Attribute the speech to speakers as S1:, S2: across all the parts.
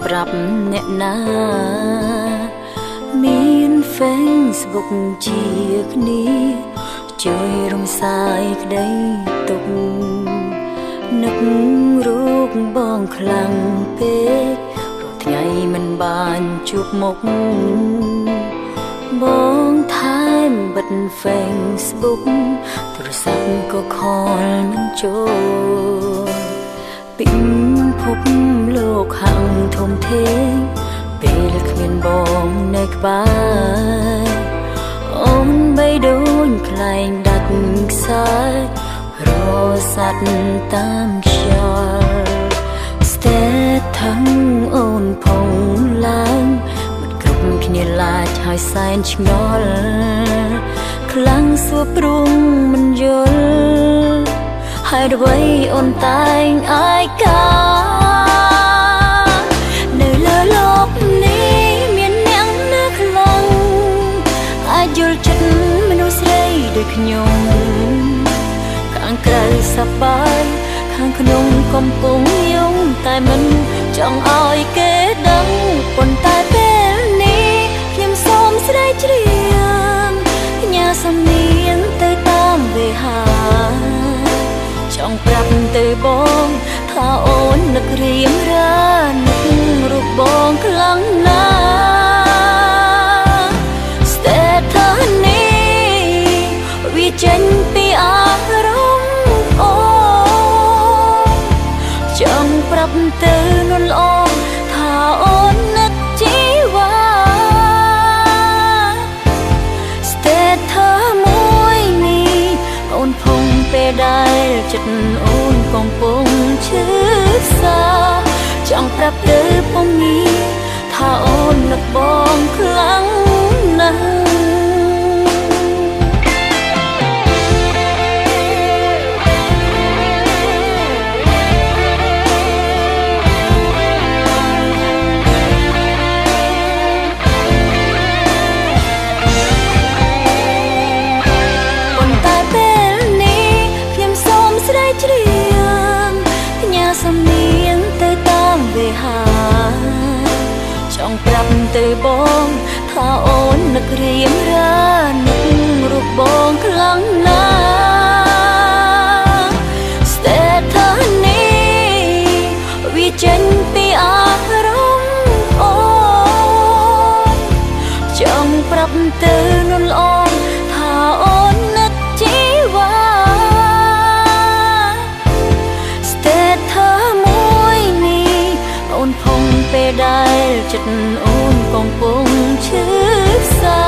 S1: ប្រាប់អ្នកណាមាន Facebook ជាគ្នាជួយរំសាយក្តីទុកនឹករូបបងខ្លាំងពេករត់ថ្ងៃមិនបានជួបមុខបងថែមបិទ Facebook ទូរស័ព្ទក៏ខលមិនចូលពីភពលោកខាងធំធេងពេលគ្មានបងនៅក្បែរអូនបីដូចខ្លែងដាច់ខ្សែរស័ព្ទតាមខ្យល់ស្ទើរทั้งអូនផងឡើងមិនគ្រប់គ្នាឡាចហើយសែនឆ្ងល់ខ្លាំងសួរព្រមមិនយល់ហើយអ្វីអូនតែងអាយកានៅលើលោកនេះមានអ្នកណាខ្លាំងអាចយល់ចិត្តមនុស្សស្រីដូចខ្ញុំខាងក្រៅសប្បាយខាងក្នុងកំពុងយំតែមិនចង់ឲ្យគេដឹងប៉ុន្តែពេលនេះខ្ញុំសូមស្រីជ្រាបផ្ញើសំនៀងទៅតាមវេហាចង់ប្រាប់ទៅបងថាអូននឹករៀមរានឹករូបបងខ្លាំងណាស់ស្ទើរថានេះវាចេញពីអារម្មណ៍អូនចង់ប្រាប់ទៅនួនល្អថាអូននឹកជីវ៉ាស្ទើរថាមួយនេះអូនភុំពេលដែលចិត្តអូនកំពុងឈឺសាចង់ប្រាប់ទៅពងនេះថាអូននឹកបងខ្លាំងណាស់សំនៀងទៅតាមវេហាចង់ប្រាប់ទៅបងថាអូននឹករៀមរានឹករូបបងខ្លាំងណាស់ស្ទើរថានេះវាចេញពីអារម្មណ៍អូនចង់ប្រាប់ទៅនួនល្អថាអូននឹកជីវ៉ាអូនភុំពេលដែលចិត្តអូនកំពុងឈឺសា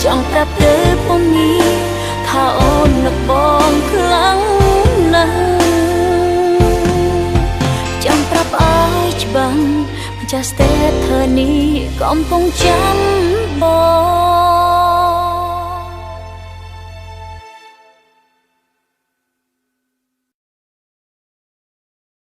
S1: ចង់ប្រាប់ទៅពងនេះថាអូននឹកបងខ្លាំងណាស់ចង់ប្រាប់ឲ្យច្បាស់ម្ចាស់ស្ទើរធ្វើនេះកំពុងចាំបង